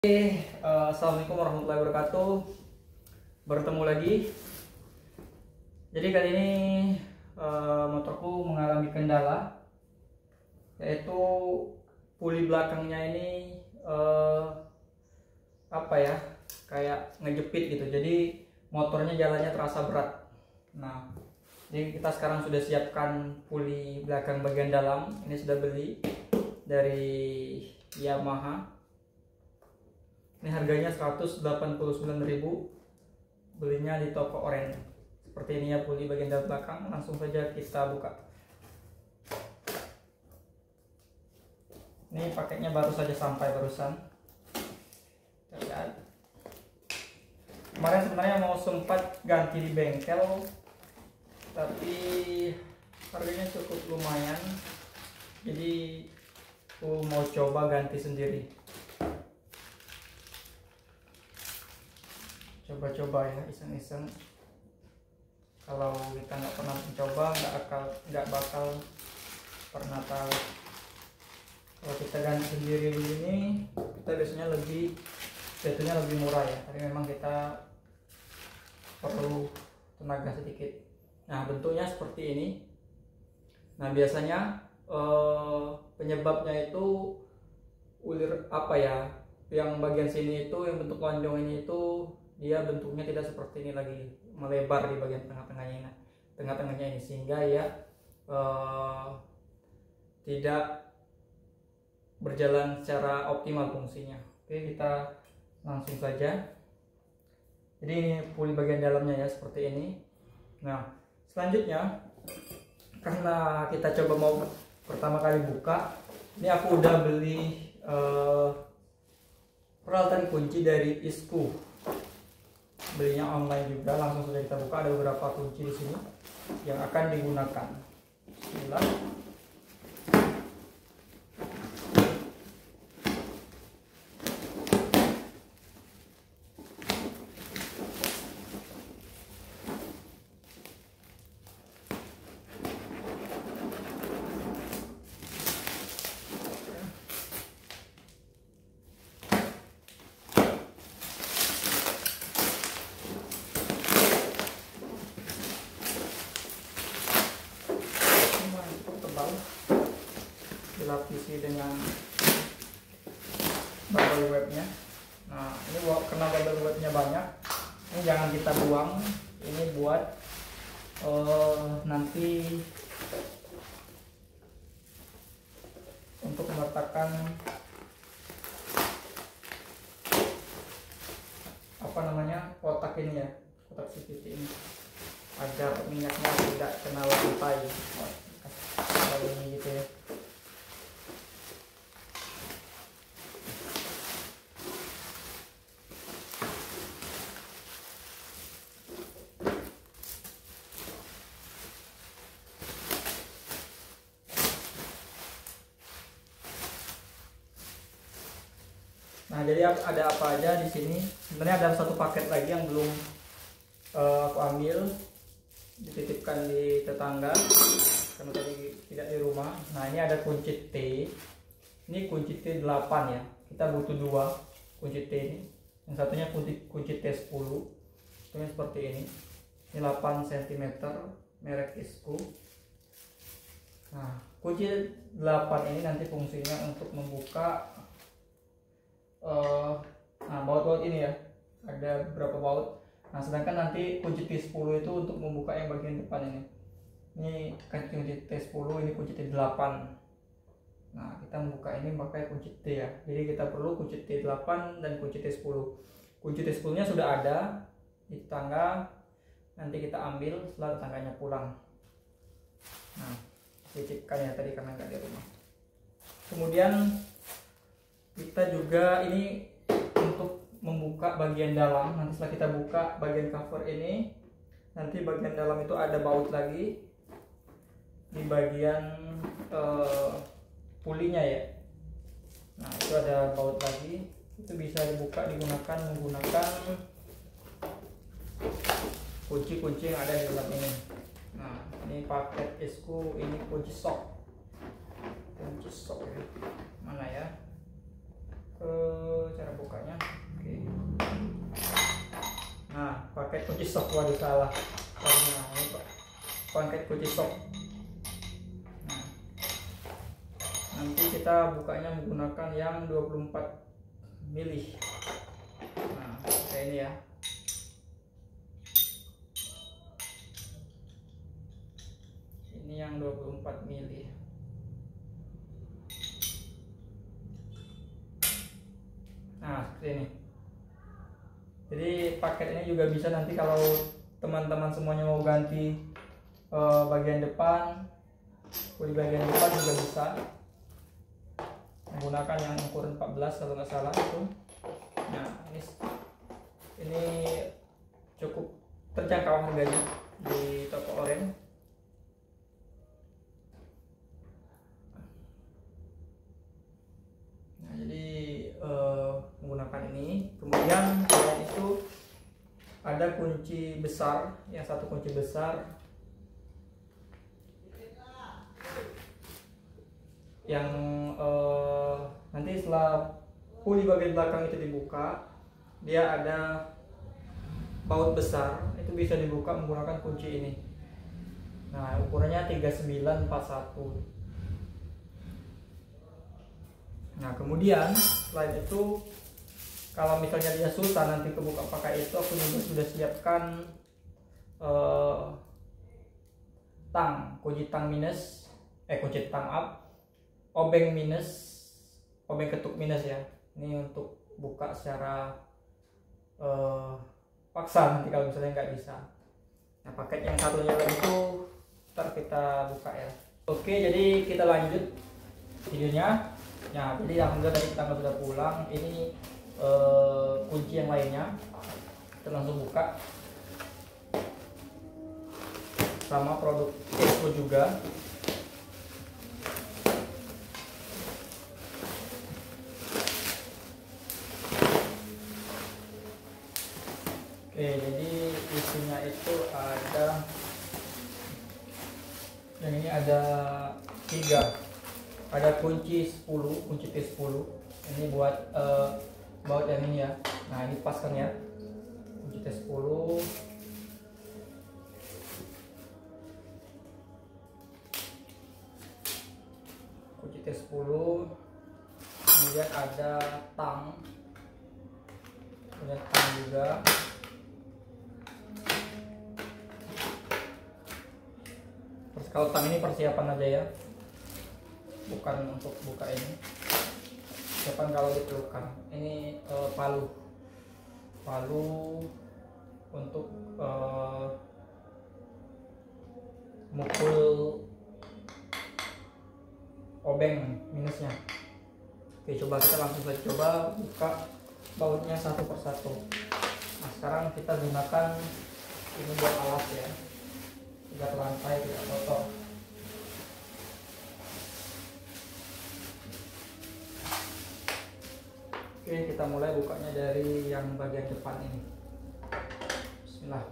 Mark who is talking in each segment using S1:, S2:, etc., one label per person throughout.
S1: Assalamualaikum warahmatullahi wabarakatuh. Bertemu lagi. Jadi kali ini motorku mengalami kendala, yaitu puli belakangnya ini kayak ngejepit gitu. Jadi motornya jalannya terasa berat. Nah, jadi kita sekarang sudah siapkan puli belakang bagian dalam. Ini sudah beli dari Yamaha. Ini harganya 189.000, belinya di toko Oren. Seperti ini ya puli bagian dalam belakang. Langsung saja kita buka. Ini paketnya baru saja sampai barusan. Kita lihat. Kemarin sebenarnya mau sempat ganti di bengkel, tapi harganya cukup lumayan. Jadi aku mau coba ganti sendiri. Coba-coba ya, iseng-iseng. Kalau kita nggak pernah mencoba, nggak bakal pernah tahu. Kalau kita ganti sendiri begini, kita biasanya jatuhnya lebih murah ya. Tapi memang kita perlu tenaga sedikit. Nah, bentuknya seperti ini. Nah, biasanya penyebabnya itu ulir yang bagian sini itu, yang bentuk lonjong ini itu dia bentuknya tidak seperti ini lagi, melebar di bagian tengah-tengahnya ini, sehingga ya tidak berjalan secara optimal fungsinya. Oke, kita langsung saja. Jadi ini puli bagian dalamnya ya, seperti ini. Nah, selanjutnya karena kita coba mau pertama kali buka, ini aku udah beli peralatan kunci dari Isku. Belinya online juga, langsung saja kita buka. Ada beberapa kunci di sini yang akan digunakan. Bismillah. Dilapisi dengan bubble wrapnya. Nah, ini karena bubble wrapnya banyak, ini jangan kita buang. Ini buat nanti untuk meletakkan kotak ini ya, kotak CVT ini, agar minyaknya tidak kena lantai. Kayak ini gitu ya. Nah, jadi ada apa aja di sini? Sebenarnya ada satu paket lagi yang belum aku ambil, dititipkan di tetangga karena tadi tidak di rumah. Nah, ini ada kunci T. Ini kunci T8 ya. Kita butuh dua kunci T ini. Yang satunya kunci T10. Ini seperti ini. Ini 8 cm, merek Isku. Nah, kunci 8 ini nanti fungsinya untuk membuka baut-baut ini ya, ada beberapa baut. Nah, sedangkan nanti kunci T10 itu untuk membuka yang bagian depan ini. Ini kunci T10, ini kunci T8. Nah, kita membuka ini pakai kunci T ya. Jadi kita perlu kunci T8 dan kunci T10. Kunci T10 nya sudah ada di tetangga. Nanti kita ambil setelah tetangganya pulang. Nah, titipkan ya tadi karena nggak di rumah. Kemudian kita juga ini untuk membuka bagian dalam. Nanti setelah kita buka bagian cover ini, nanti bagian dalam itu ada baut lagi di bagian pulinya ya. Nah, itu ada baut lagi, itu bisa dibuka menggunakan kunci-kunci yang ada di dalam ini. Nah, ini paket Isku, ini kunci sok ya. Mana ya? ke cara bukanya. Oke. Nah, pakai kunci sok. Waduh, salah. Nah, ini pakai kunci sok. Nah, nanti kita bukanya menggunakan yang 24 mili. Nah, kayak ini ya. Ini yang 24 mili. Nah, seperti ini. Jadi paket ini juga bisa nanti kalau teman-teman semuanya mau ganti bagian depan, di bagian depan juga bisa menggunakan yang ukuran 14 kalau nggak salah itu. Nah, ini cukup terjangkau harganya di toko Oren. Nah, jadi menggunakan ini. Kemudian selain itu ada kunci besar, yang satu kunci besar yang nanti setelah puli bagian belakang itu dibuka, dia ada baut besar, itu bisa dibuka menggunakan kunci ini. Nah, ukurannya 3941. Nah, kemudian selain itu, kalau misalnya dia susah nanti kebuka pakai itu, aku juga sudah siapkan kunci tang minus, kunci tang up, obeng minus, obeng ketuk minus ya. Ini untuk buka secara paksa nanti kalau misalnya nggak bisa. Nah, paket yang satunya lagi itu ntar kita buka ya. Oke, jadi kita lanjut videonya. Nah, jadi alhamdulillah tadi kita sudah pulang. Ini kunci yang lainnya kita langsung buka, sama produk Expo juga. Oke, jadi isinya itu ada, yang ini ada 3, ada kunci 10, kunci T10. Ini buat baut yang ini ya. Nah, ini pas kan ya, kunci T10. Kunci T10. Kemudian ada tang. Kemudian tang juga. Kalau tang ini persiapan aja ya, bukan untuk buka ini. Persiapan kalau diperlukan. Ini palu untuk mukul obeng minusnya. Oke, coba kita langsung saja coba buka bautnya satu persatu. Nah, sekarang kita gunakan ini buat alas ya, agar lantai tidak kotor. Oke, kita mulai bukanya dari yang bagian depan ini. Bismillah.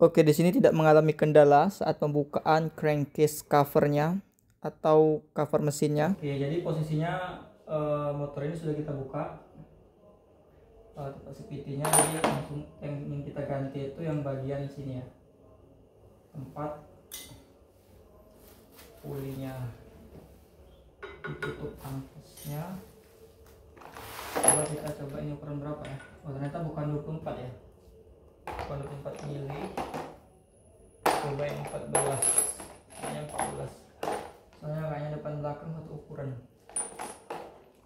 S1: Oke, di sini tidak mengalami kendala saat pembukaan crankcase covernya atau cover mesinnya. Oke, jadi posisinya motor ini sudah kita buka. Tempat CVT-nya, jadi langsung yang ingin kita ganti itu yang bagian sini ya, tempat pulinya, ditutup ampasnya. Coba kita coba ini ukuran berapa ya. Oh, ternyata bukan 24 ya, bukan 24 mili. Coba yang 14, kayaknya 14, soalnya kayaknya depan belakang satu ukuran.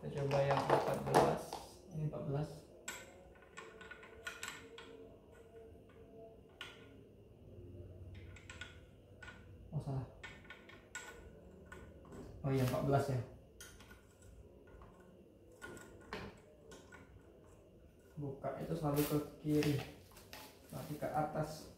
S1: Kita coba yang 14, ini 14. Oh, salah. Oh iya, 14 ya. Buka itu selalu ke kiri, nanti ke atas.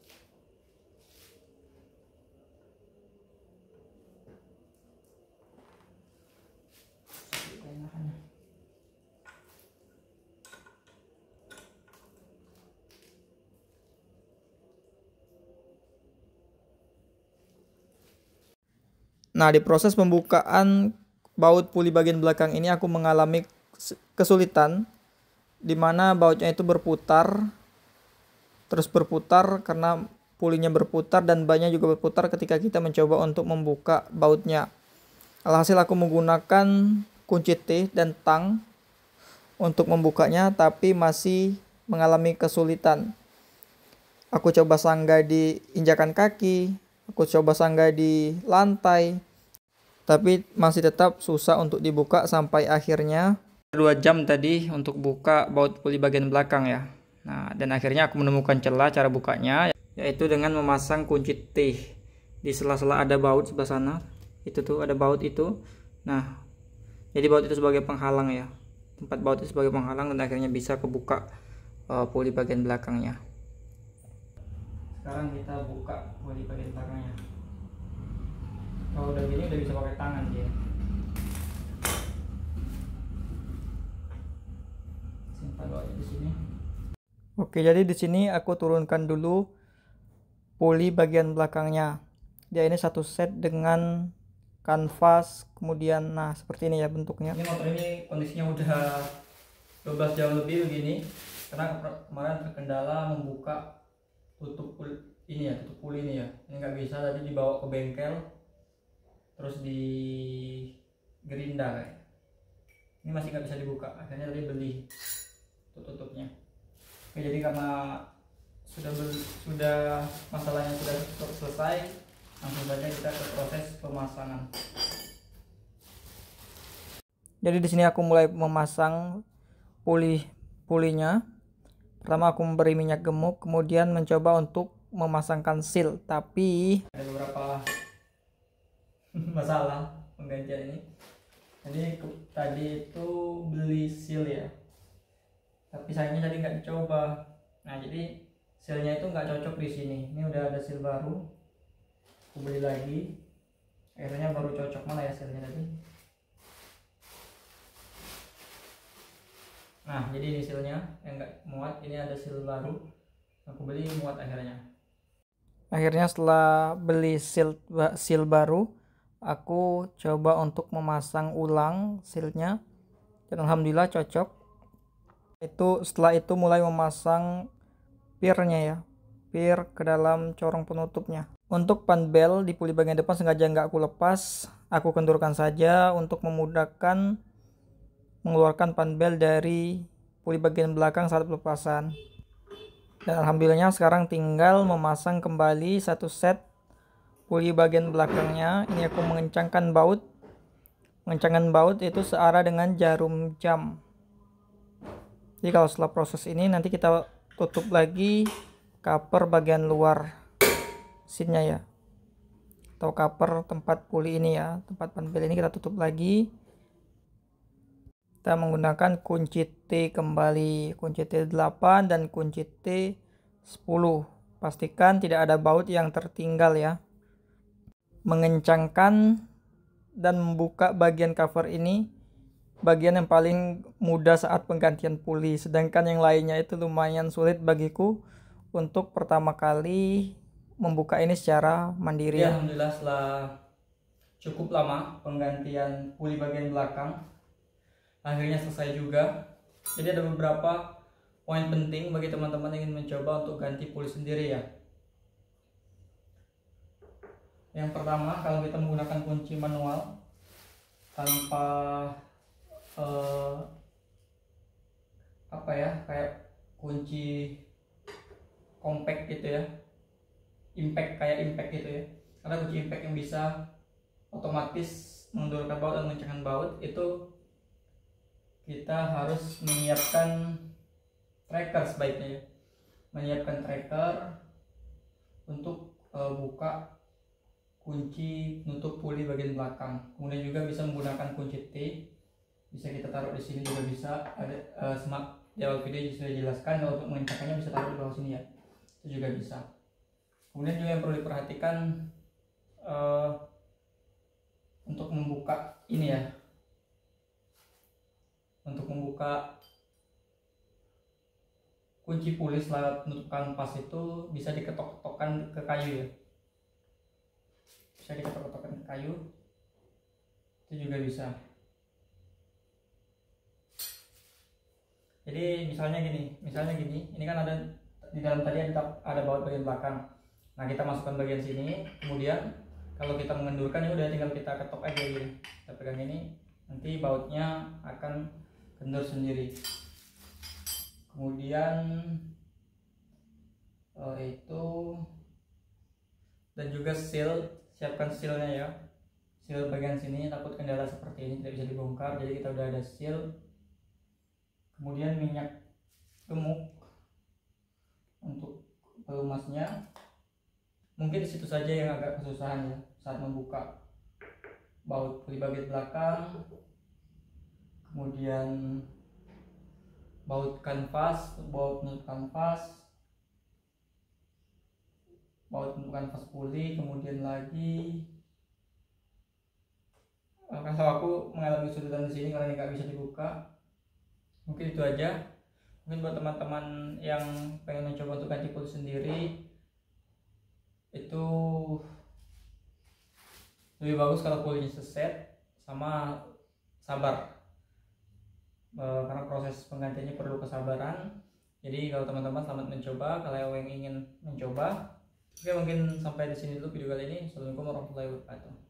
S1: Nah, di proses pembukaan baut puli bagian belakang ini aku mengalami kesulitan dimana bautnya itu berputar, terus berputar karena pulinya berputar dan bannya juga berputar ketika kita mencoba untuk membuka bautnya. Alhasil aku menggunakan kunci T dan tang untuk membukanya, tapi masih mengalami kesulitan. Aku coba sanggah di injakan kaki, aku coba sanggah di lantai, tapi masih tetap susah untuk dibuka sampai akhirnya 2 jam tadi untuk buka baut puli bagian belakang ya. Nah, dan akhirnya aku menemukan celah cara bukanya, yaitu dengan memasang kunci T di sela-sela ada baut sebelah sana. Itu tuh ada baut itu. Nah, jadi baut itu sebagai penghalang ya. Tempat baut itu sebagai penghalang dan akhirnya bisa kebuka puli bagian belakangnya. Sekarang kita buka puli bagian belakangnya. Kalau udah gini udah bisa pakai tangan dia. Simpan dulu di sini. Oke, jadi di sini aku turunkan dulu puli bagian belakangnya. Dia ini satu set dengan kanvas, kemudian nah seperti ini ya bentuknya. Ini motor ini kondisinya udah 12 jam lebih begini karena kemarin terkendala membuka tutup puli ini ya, tutup puli ini ya. Ini nggak bisa, tadi dibawa ke bengkel terus di gerinda kayak. Ini masih nggak bisa dibuka, akhirnya tadi beli tutupnya. Oke, jadi karena sudah masalahnya sudah selesai, langsung saja kita ke proses pemasangan. Jadi di sini aku mulai memasang pulinya. Pertama aku memberi minyak gemuk, kemudian mencoba untuk memasangkan seal, tapi ada beberapa masalah penggantian ini. Jadi tadi itu beli seal ya, tapi sayangnya tadi nggak dicoba. Nah, jadi sealnya itu nggak cocok di sini. Ini udah ada seal baru, aku beli lagi, akhirnya baru cocok. Mana ya sealnya tadi? Nah, jadi ini sealnya yang nggak muat, ini ada seal baru, aku beli muat akhirnya. Akhirnya setelah beli seal baru, aku coba untuk memasang ulang sealnya dan alhamdulillah cocok. Setelah itu mulai memasang pirnya ya, pir ke dalam corong penutupnya. Untuk panbel di puli bagian depan sengaja nggak aku lepas, aku kendurkan saja untuk memudahkan mengeluarkan panbel dari puli bagian belakang saat pelepasan. Dan alhamdulillahnya sekarang tinggal memasang kembali satu set puli bagian belakangnya. Ini aku mengencangkan baut. Mengencangkan baut itu searah dengan jarum jam. Jadi kalau setelah proses ini nanti kita tutup lagi cover bagian luar sinnya ya, atau cover tempat puli ini ya, tempat panbel ini kita tutup lagi. Kita menggunakan kunci T kembali, kunci T8 dan kunci T10. Pastikan tidak ada baut yang tertinggal ya. Mengencangkan dan membuka bagian cover ini bagian yang paling mudah saat penggantian puli, sedangkan yang lainnya itu lumayan sulit bagiku untuk pertama kali membuka ini secara mandiri. Ya, alhamdulillah setelah cukup lama penggantian puli bagian belakang akhirnya selesai juga. Jadi ada beberapa poin penting bagi teman-teman yang ingin mencoba untuk ganti puli sendiri ya. Yang pertama, kalau kita menggunakan kunci manual tanpa kayak kunci compact gitu ya, kayak impact gitu ya. Ada kunci impact yang bisa otomatis mengendurkan baut dan mengencangkan baut, itu kita harus menyiapkan tracker sebaiknya ya. Menyiapkan tracker untuk buka kunci nutup puli bagian belakang. Kemudian juga bisa menggunakan kunci T, bisa kita taruh di sini juga bisa. Ada di awal video sudah dijelaskan kalau untuk mengencangkannya bisa taruh di bawah sini ya, itu juga bisa. Kemudian juga yang perlu diperhatikan untuk membuka ini ya, untuk membuka kunci puli setelah menutup kanvas itu bisa diketok-ketokkan ke kayu ya, bisa diketok-ketokkan ke kayu, itu juga bisa. Jadi misalnya gini, ini kan ada di dalam tadi ada baut bagian belakang. Nah, kita masukkan bagian sini, kemudian kalau kita mengendurkan ya udah tinggal kita ketok aja gini. Kita pegang ini, nanti bautnya akan kendur sendiri. Kemudian itu, dan juga siapkan sealnya ya. Seal bagian sini, takut kendala seperti ini tidak bisa dibongkar, jadi kita udah ada seal. Kemudian minyak gemuk untuk pelumasnya. Mungkin di situ saja yang agak kesusahan ya saat membuka baut di bagian belakang. Kemudian baut kanvas, baut penutup kanvas puli. Kemudian lagi kalau aku mengalami kesulitan di sini karena ini nggak bisa dibuka. Mungkin itu aja. Mungkin buat teman-teman yang pengen mencoba untuk ganti puli sendiri, itu lebih bagus kalau pulinya seset, sama sabar, karena proses penggantiannya perlu kesabaran. Jadi kalau teman-teman selamat mencoba, kalau yang ingin mencoba. Oke, mungkin sampai di sini dulu video kali ini. Assalamualaikum warahmatullahi wabarakatuh.